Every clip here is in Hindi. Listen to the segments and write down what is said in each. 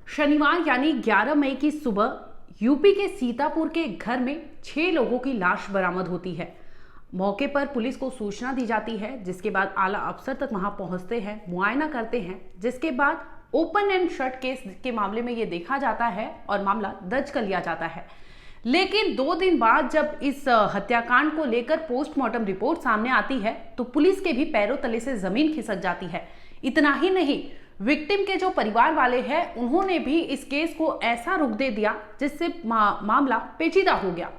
शनिवार यानी 11 मई की सुबह यूपी के सीतापुर के एक घर में 6 लोगों की लाश बरामद होती है। मौके पर पुलिस को सूचना दी जाती है, जिसके बाद आला अफसर तक वहां पहुंचते हैं, मुआयना करते हैं, जिसके बाद ओपन एंड शट केस के मामले में ये देखा जाता है और मामला दर्ज कर लिया जाता है। लेकिन 2 दिन बाद जब इस हत्याकांड को लेकर पोस्टमार्टम रिपोर्ट सामने आती है तो पुलिस के भी पैरों तले से जमीन खिसक जाती है। इतना ही नहीं, विक्टिम के जो परिवार वाले हैं उन्होंने भी इस केस को ऐसा रुख दे दिया जिससे मामला पेचीदा हो गया।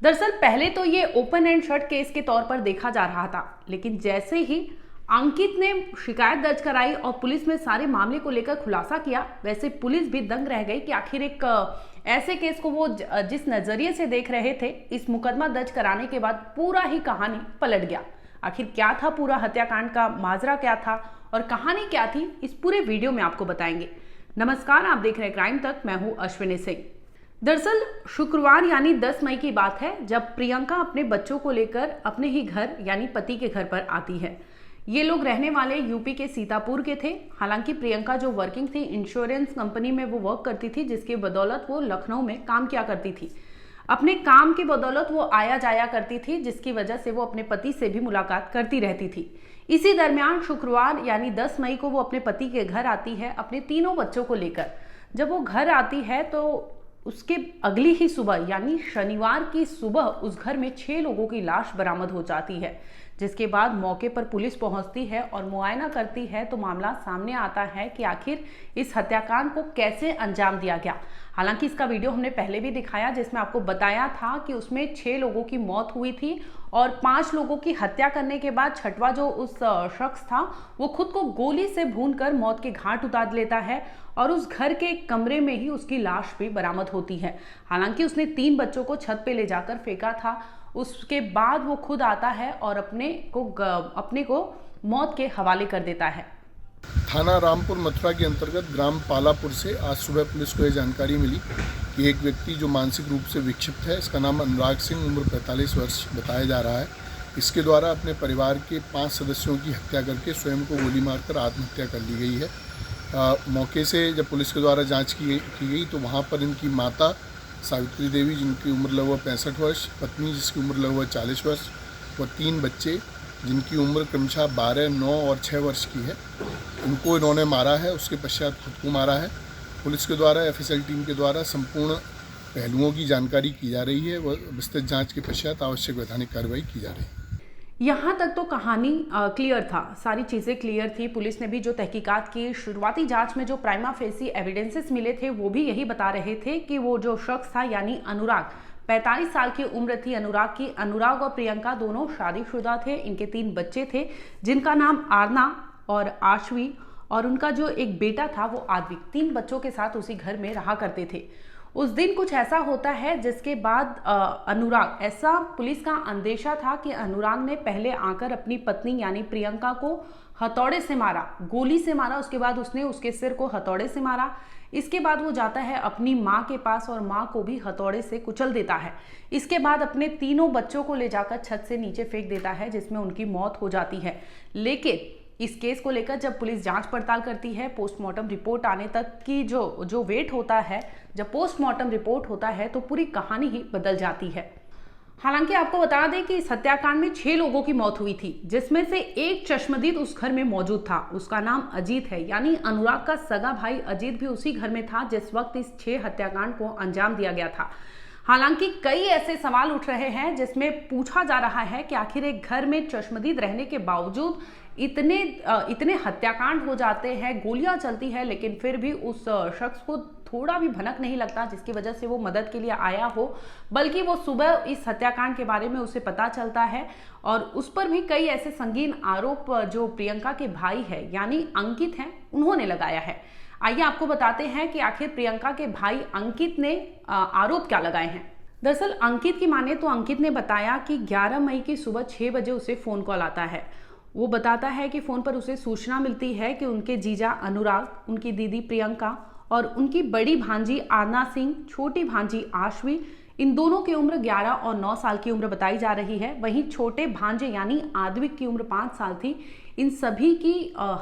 दरअसल पहले तो ये ओपन एंड शट केस के तौर पर देखा जा रहा था, लेकिन जैसे ही अंकित ने शिकायत दर्ज कराई और पुलिस में सारे मामले को लेकर खुलासा किया, वैसे पुलिस भी दंग रह गई कि आखिर एक ऐसे केस को वो जिस नजरिए से देख रहे थे, इस मुकदमा दर्ज कराने के बाद पूरा ही कहानी पलट गया। आखिर क्या था पूरा हत्याकांड का माजरा, क्या था और कहानी क्या थी, इस पूरे वीडियो में आपको बताएंगे। नमस्कार, आप देख रहे हैं क्राइम तक, मैं हूं अश्विनी सिंह। दरअसल शुक्रवार यानी 10 मई की बात है, जब प्रियंका अपने बच्चों को लेकर अपने ही घर यानी पति के घर पर आती है। ये लोग रहने वाले यूपी के सीतापुर के थे। हालांकि प्रियंका जो वर्किंग थी, इंश्योरेंस कंपनी में वो वर्क करती थी, जिसके बदौलत वो लखनऊ में काम किया करती थी। अपने काम की बदौलत वो आया जाया करती थी, जिसकी वजह से वो अपने पति से भी मुलाकात करती रहती थी। इसी दरमियान शुक्रवार यानी 10 मई को वो अपने पति के घर आती है अपने तीनों बच्चों को लेकर। जब वो घर आती है तो उसके अगली ही सुबह यानी शनिवार की सुबह उस घर में 6 लोगों की लाश बरामद हो जाती है, जिसके बाद मौके पर पुलिस पहुंचती है और मुआयना करती है तो मामला सामने आता है कि आखिर इस हत्याकांड को कैसे अंजाम दिया गया। हालांकि इसका वीडियो हमने पहले भी दिखाया, जिसमें आपको बताया था कि उसमें 6 लोगों की मौत हुई थी और 5 लोगों की हत्या करने के बाद छठवां जो उस शख्स था वो खुद को गोली से भूनकर मौत के घाट उतार लेता है और उस घर के कमरे में ही उसकी लाश भी बरामद होती है। हालांकि उसने 3 बच्चों को छत पे ले जाकर फेंका था। उसके बाद वो खुद आता है और अपने को मौत के हवाले कर देता है। थाना रामपुर मथुरा के अंतर्गत ग्राम पालापुर से आज सुबह पुलिस को यह जानकारी मिली कि एक व्यक्ति जो मानसिक रूप से विक्षिप्त है, इसका नाम अनुराग सिंह, उम्र 45 वर्ष बताया जा रहा है, इसके द्वारा अपने परिवार के 5 सदस्यों की हत्या करके स्वयं को गोली मारकर आत्महत्या कर ली गई है। मौके से जब पुलिस के द्वारा जाँच की गई तो वहाँ पर इनकी माता सावित्री देवी, जिनकी उम्र लगभग 65 वर्ष, पत्नी जिसकी उम्र लगभग 40 वर्ष व 3 बच्चे जिनकी उम्र क्रमशः 12, 9 और 6 वर्ष की है, इनको इन्होंने मारा है। उसके पश्चात खुद को मारा है। पुलिस के द्वारा एफएसएल टीम के द्वारा संपूर्ण पहलुओं की जानकारी की जा रही है व विस्तृत जांच के पश्चात आवश्यक वैधानिक कार्रवाई की जा रही है। यहाँ तक तो कहानी क्लियर था, सारी चीज़ें क्लियर थी। पुलिस ने भी जो तहकीकात की, शुरुआती जांच में जो प्राइमा फेसी एविडेंसेस मिले थे वो भी यही बता रहे थे कि वो जो शख्स था यानी अनुराग, 45 साल की उम्र थी अनुराग की। अनुराग और प्रियंका दोनों शादीशुदा थे। इनके 3 बच्चे थे, जिनका नाम आरना और आशवी, और उनका जो एक बेटा था वो आद्विक। 3 बच्चों के साथ उसी घर में रहा करते थे। उस दिन कुछ ऐसा होता है जिसके बाद अनुराग, ऐसा पुलिस का अंदेशा था कि अनुराग ने पहले आकर अपनी पत्नी यानी प्रियंका को हथौड़े से मारा, गोली से मारा। उसके बाद उसने उसके सिर को हथौड़े से मारा। इसके बाद वो जाता है अपनी माँ के पास और माँ को भी हथौड़े से कुचल देता है। इसके बाद अपने तीनों बच्चों को ले जाकर छत से नीचे फेंक देता है, जिसमें उनकी मौत हो जाती है। लेकिन इस केस को लेकर जब पुलिस जांच पड़ताल करती है, पोस्टमार्टम रिपोर्ट आने तक की जो वेट होता है, जब पोस्टमार्टम रिपोर्ट होता है तो पूरी कहानी ही बदल जाती है। हालांकि आपको बता दें कि इस हत्याकांड में 6 लोगों की मौत हुई थी, जिसमें से एक चश्मदीद उस घर में मौजूद था। उसका नाम अजीत है, यानी अनुराग का सगा भाई अजीत भी उसी घर में था जिस वक्त इस 6 हत्याकांड को अंजाम दिया गया था। हालांकि कई ऐसे सवाल उठ रहे हैं जिसमें पूछा जा रहा है कि आखिर एक घर में चश्मदीद रहने के बावजूद इतने हत्याकांड हो जाते हैं, गोलियां चलती है, लेकिन फिर भी उस शख्स को थोड़ा भी भनक नहीं लगता जिसकी वजह से वो मदद के लिए आया हो। बल्कि वो सुबह इस हत्याकांड के बारे में उसे पता चलता है और उस पर भी कई ऐसे संगीन आरोप जो प्रियंका के भाई है यानी अंकित हैं, उन्होंने लगाया है। आइए आपको बताते हैं कि आखिर प्रियंका के भाई अंकित ने आरोप क्या लगाए हैं। दरअसल अंकित की माने तो अंकित ने बताया कि 11 मई की सुबह 6 बजे उसे फोन कॉल आता है। वो बताता है कि फोन पर उसे सूचना मिलती है कि उनके जीजा अनुराग, उनकी दीदी प्रियंका और उनकी बड़ी भांजी आरना सिंह, छोटी भांजी आशवी, इन दोनों की उम्र 11 और 9 साल की उम्र बताई जा रही है। वहीं छोटे भांजे यानी आद्विक की उम्र 5 साल थी। इन सभी की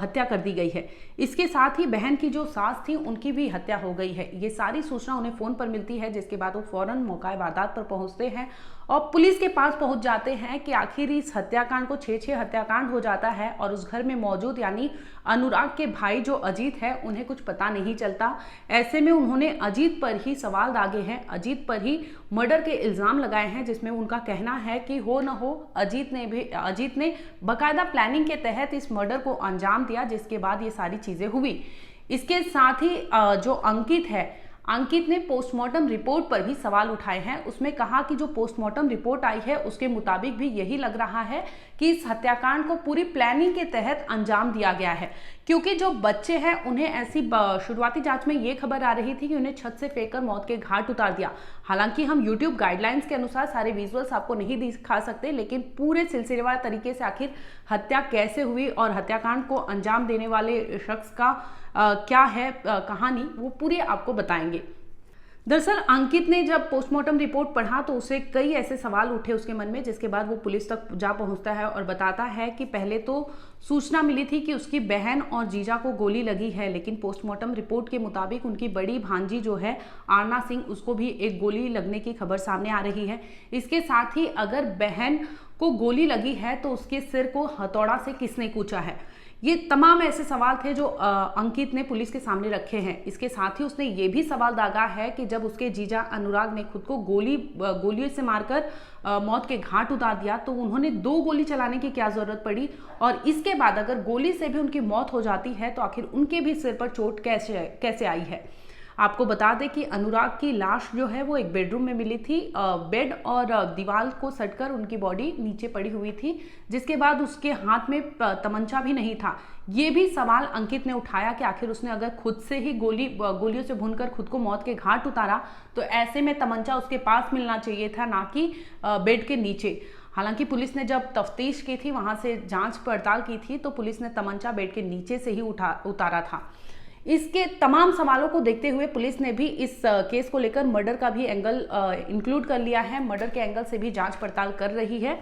हत्या कर दी गई है। इसके साथ ही बहन की जो सास थी उनकी भी हत्या हो गई है। ये सारी सूचना उन्हें फ़ोन पर मिलती है, जिसके बाद वो फ़ौरन मौका वारदात पर पहुंचते हैं और पुलिस के पास पहुंच जाते हैं कि आखिर इस हत्याकांड को 6 हत्याकांड हो जाता है और उस घर में मौजूद यानी अनुराग के भाई जो अजीत है उन्हें कुछ पता नहीं चलता। ऐसे में उन्होंने अजीत पर ही सवाल दागे हैं, अजीत पर ही मर्डर के इल्ज़ाम लगाए हैं, जिसमें उनका कहना है कि हो न हो अजीत ने बाकायदा प्लानिंग के तहत इस मर्डर को अंजाम दिया, जिसके बाद ये सारी चीज़ें हुई। इसके साथ ही जो अंकित ने पोस्टमार्टम रिपोर्ट पर भी सवाल उठाए हैं। उसमें कहा कि जो पोस्टमार्टम रिपोर्ट आई है उसके मुताबिक भी यही लग रहा है कि इस हत्याकांड को पूरी प्लानिंग के तहत अंजाम दिया गया है, क्योंकि जो बच्चे हैं उन्हें ऐसी शुरुआती जांच में ये खबर आ रही थी कि उन्हें छत से फेंककर मौत के घाट उतार दिया। हालांकि हम YouTube गाइडलाइंस के अनुसार सारे विजुअल्स आपको नहीं दिखा सकते, लेकिन पूरे सिलसिलेवार तरीके से आखिर हत्या कैसे हुई और हत्याकांड को अंजाम देने वाले शख्स का क्या है कहानी, वो पूरी आपको बताएंगे। दरअसल अंकित ने जब पोस्टमार्टम रिपोर्ट पढ़ा तो उसे कई ऐसे सवाल उठे उसके मन में, जिसके बाद वो पुलिस तक जा पहुंचता है और बताता है कि पहले तो सूचना मिली थी कि उसकी बहन और जीजा को गोली लगी है, लेकिन पोस्टमार्टम रिपोर्ट के मुताबिक उनकी बड़ी भांजी जो है आरना सिंह, उसको भी एक गोली लगने की खबर सामने आ रही है। इसके साथ ही अगर बहन को गोली लगी है तो उसके सिर को हथौड़ा से किसने कूचा है, ये तमाम ऐसे सवाल थे जो अंकित ने पुलिस के सामने रखे हैं। इसके साथ ही उसने ये भी सवाल दागा है कि जब उसके जीजा अनुराग ने खुद को गोलियों से मारकर मौत के घाट उतार दिया तो उन्होंने 2 गोली चलाने की क्या जरूरत पड़ी, और इसके बाद अगर गोली से भी उनकी मौत हो जाती है तो आखिर उनके भी सिर पर चोट कैसे आई है। आपको बता दें कि अनुराग की लाश जो है वो एक बेडरूम में मिली थी। बेड और दीवार को सटकर उनकी बॉडी नीचे पड़ी हुई थी, जिसके बाद उसके हाथ में तमंचा भी नहीं था। ये भी सवाल अंकित ने उठाया कि आखिर उसने अगर खुद से ही गोलियों से भूनकर खुद को मौत के घाट उतारा तो ऐसे में तमंचा उसके पास मिलना चाहिए था, ना कि बेड के नीचे। हालांकि पुलिस ने जब तफ्तीश की थी, वहां से जांच पड़ताल की थी, तो पुलिस ने तमंचा बेड के नीचे से ही उतारा था। इसके तमाम सवालों को देखते हुए पुलिस ने भी इस केस को लेकर मर्डर का भी एंगल इंक्लूड कर लिया है। मर्डर के एंगल से भी जांच पड़ताल कर रही है।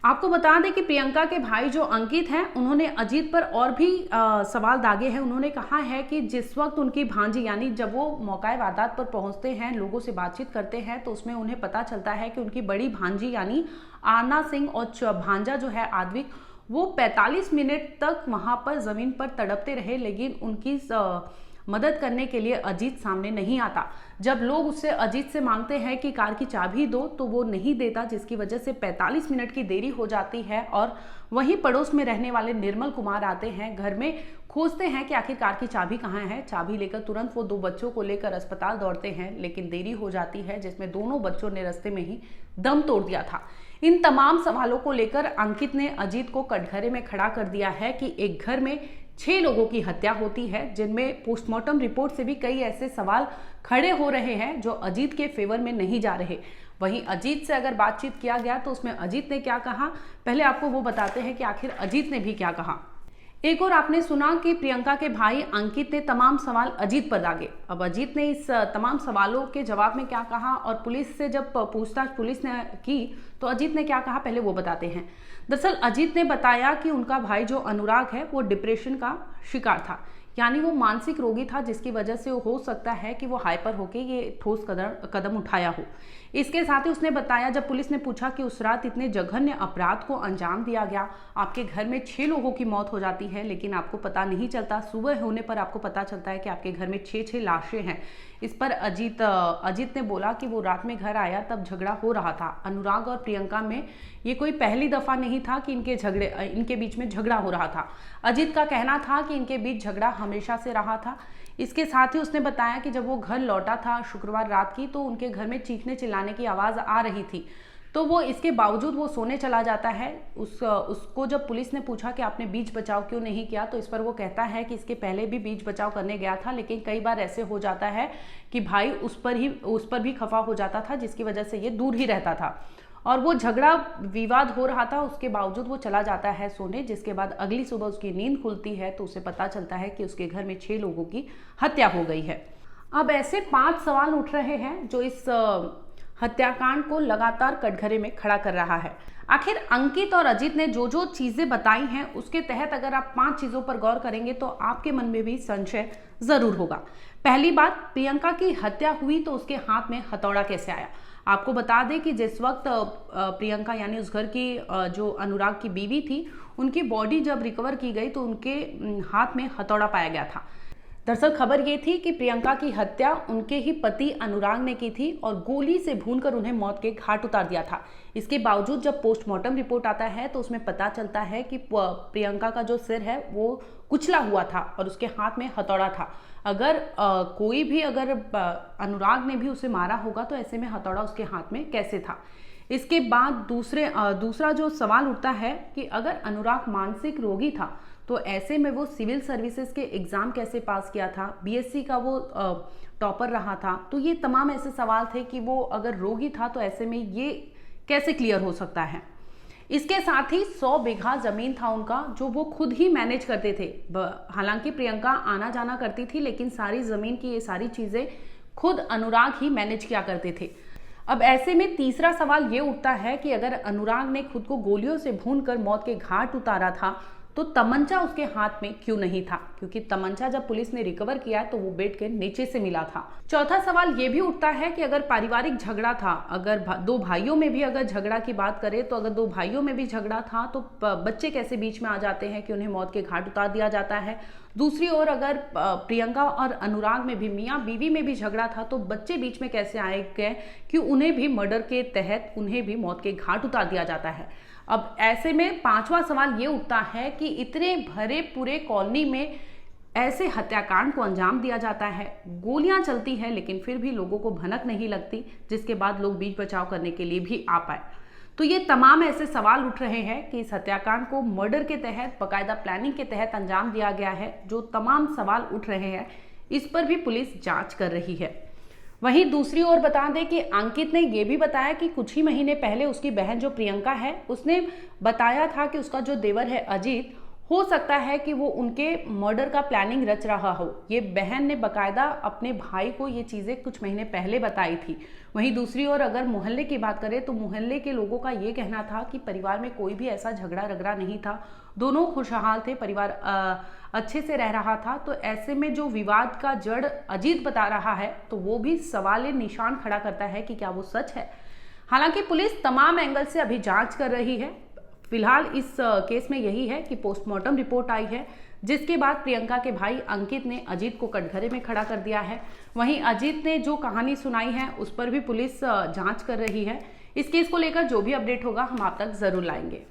आपको बता दें कि प्रियंका के भाई जो अंकित हैं उन्होंने अजीत पर और भी सवाल दागे हैं। उन्होंने कहा है कि जिस वक्त उनकी भांजी यानी जब वो मौका वारदात पर पहुंचते हैं, लोगों से बातचीत करते हैं, तो उसमें उन्हें पता चलता है कि उनकी बड़ी भांजी यानी आरना सिंह और भांजा जो है आद्विक, वो 45 मिनट तक वहां पर जमीन पर तड़पते रहे, लेकिन उनकी मदद करने के लिए अजीत सामने नहीं आता। जब लोग उससे अजीत से मांगते हैं कि कार की चाबी दो तो वो नहीं देता, जिसकी वजह से 45 मिनट की देरी हो जाती है। और वहीं पड़ोस में रहने वाले निर्मल कुमार आते हैं, घर में खोजते हैं कि आखिर कार की चाबी कहाँ है। चाबी लेकर तुरंत वो 2 बच्चों को लेकर अस्पताल दौड़ते हैं, लेकिन देरी हो जाती है, जिसमें दोनों बच्चों ने रास्ते में ही दम तोड़ दिया था। इन तमाम सवालों को लेकर अंकित ने अजीत को कटघरे में खड़ा कर दिया है कि एक घर में 6 लोगों की हत्या होती है, जिनमें पोस्टमार्टम रिपोर्ट से भी कई ऐसे सवाल खड़े हो रहे हैं जो अजीत के फेवर में नहीं जा रहे। वहीं अजीत से अगर बातचीत किया गया तो उसमें अजीत ने क्या कहा, पहले आपको वो बताते हैं कि आखिर अजीत ने भी क्या कहा। एक और आपने सुना कि प्रियंका के भाई अंकित ने तमाम सवाल अजीत पर दागे। अब अजीत ने इस तमाम सवालों के जवाब में क्या कहा और पुलिस से जब पूछताछ पुलिस ने की तो अजीत ने क्या कहा, पहले वो बताते हैं। दरअसल अजीत ने बताया कि उनका भाई जो अनुराग है वो डिप्रेशन का शिकार था, यानी वो मानसिक रोगी था, जिसकी वजह से हो सकता है कि वो हाइपर होके ये ठोस कदम उठाया हो। इसके साथ ही उसने बताया, जब पुलिस ने पूछा कि उस रात इतने जघन्य अपराध को अंजाम दिया गया, आपके घर में 6 लोगों की मौत हो जाती है, लेकिन आपको पता नहीं चलता, सुबह होने पर आपको पता चलता है कि आपके घर में 6 लाशें हैं। इस पर अजीत ने बोला कि वो रात में घर आया तब झगड़ा हो रहा था। अनुराग और प्रियंका में ये कोई पहली दफा नहीं था कि इनके बीच में झगड़ा हो रहा था। अजीत का कहना था कि इनके बीच झगड़ा हमेशा से रहा था। इसके साथ ही उसने बताया कि जब वो घर लौटा था शुक्रवार रात की, तो उनके घर में चीखने चिल्लाने की आवाज़ आ रही थी, तो वो इसके बावजूद वो सोने चला जाता है। उसको जब पुलिस ने पूछा कि आपने बीच बचाव क्यों नहीं किया, तो इस पर वो कहता है कि इसके पहले भी बीच बचाव करने गया था, लेकिन कई बार ऐसे हो जाता है कि भाई उस पर भी खफा हो जाता था, जिसकी वजह से ये दूर ही रहता था और वो झगड़ा विवाद हो रहा था। उसके बावजूद वो चला जाता है सोने, जिसके बाद अगली सुबह उसकी नींद खुलती है तो उसे पता चलता है कि उसके घर में 6 लोगों की हत्या हो गई है। अब ऐसे 5 सवाल उठ रहे हैं जो इस हत्याकांड को लगातार कटघरे में खड़ा कर रहा है। आखिर अंकित और अजीत ने जो जो चीजें बताई हैं उसके तहत अगर आप 5 चीजों पर गौर करेंगे तो आपके मन में भी संशय जरूर होगा। पहली बात, प्रियंका की हत्या हुई तो उसके हाथ में हथौड़ा कैसे आया। आपको बता दें कि जिस वक्त प्रियंका यानी उस घर की जो अनुराग की बीवी थी, उनकी बॉडी जब रिकवर की गई तो उनके हाथ में हथौड़ा पाया गया था। दरअसल खबर ये थी कि प्रियंका की हत्या उनके ही पति अनुराग ने की थी और गोली से भूनकर उन्हें मौत के घाट उतार दिया था। इसके बावजूद जब पोस्टमार्टम रिपोर्ट आता है तो उसमें पता चलता है कि प्रियंका का जो सिर है वो कुचला हुआ था और उसके हाथ में हथौड़ा था। अगर कोई भी अगर अनुराग ने भी उसे मारा होगा तो ऐसे में हथौड़ा उसके हाथ में कैसे था। इसके बाद दूसरा जो सवाल उठता है कि अगर अनुराग मानसिक रोगी था तो ऐसे में वो सिविल सर्विसेज के एग्जाम कैसे पास किया था, बीएससी का वो टॉपर रहा था। तो ये तमाम ऐसे सवाल थे कि वो अगर रोगी था तो ऐसे में ये कैसे क्लियर हो सकता है। इसके साथ ही 100 बीघा जमीन था उनका जो वो खुद ही मैनेज करते थे। हालांकि प्रियंका आना जाना करती थी लेकिन सारी जमीन की ये सारी चीजें खुद अनुराग ही मैनेज किया करते थे। अब ऐसे में तीसरा सवाल ये उठता है कि अगर अनुराग ने खुद को गोलियों से भूनकर मौत के घाट उतारा था तो तमंचा उसके हाथ में क्यों नहीं था, क्योंकि तमंचा जब पुलिस ने रिकवर किया तो वो बेड के नीचे से मिला था। चौथा सवाल ये भी उठता है कि अगर पारिवारिक झगड़ा था, अगर दो भाइयों में भी अगर झगड़ा की बात करें तो अगर 2 भाइयों में भी झगड़ा था तो बच्चे कैसे बीच में आ जाते हैं कि उन्हें मौत के घाट उतार दिया जाता है। दूसरी ओर अगर प्रियंका और अनुराग में भी मियाँ बीवी में भी झगड़ा था तो बच्चे बीच में कैसे आए गए कि उन्हें भी मर्डर के तहत उन्हें भी मौत के घाट उतार दिया जाता है। अब ऐसे में 5वां सवाल ये उठता है कि इतने भरे पूरे कॉलोनी में ऐसे हत्याकांड को अंजाम दिया जाता है, गोलियां चलती हैं लेकिन फिर भी लोगों को भनक नहीं लगती, जिसके बाद लोग बीच बचाव करने के लिए भी आ पाए। तो ये तमाम ऐसे सवाल उठ रहे हैं कि इस हत्याकांड को मर्डर के तहत बाकायदा प्लानिंग के तहत अंजाम दिया गया है। जो तमाम सवाल उठ रहे हैं इस पर भी पुलिस जांच कर रही है। वहीं दूसरी ओर बता दें कि अंकित ने यह भी बताया कि कुछ ही महीने पहले उसकी बहन जो प्रियंका है उसने बताया था कि उसका जो देवर है अजीत, हो सकता है कि वो उनके मर्डर का प्लानिंग रच रहा हो। ये बहन ने बकायदा अपने भाई को ये चीज़ें कुछ महीने पहले बताई थी। वहीं दूसरी ओर अगर मोहल्ले की बात करें तो मोहल्ले के लोगों का ये कहना था कि परिवार में कोई भी ऐसा झगड़ा रगड़ा नहीं था, दोनों खुशहाल थे, परिवार अच्छे से रह रहा था। तो ऐसे में जो विवाद का जड़ अजीत बता रहा है तो वो भी सवाल निशान खड़ा करता है कि क्या वो सच है। हालांकि पुलिस तमाम एंगल से अभी जांच कर रही है। फिलहाल इस केस में यही है कि पोस्टमार्टम रिपोर्ट आई है जिसके बाद प्रियंका के भाई अंकित ने अजीत को कटघरे में खड़ा कर दिया है। वहीं अजीत ने जो कहानी सुनाई है उस पर भी पुलिस जांच कर रही है। इस केस को लेकर जो भी अपडेट होगा हम आप तक जरूर लाएंगे।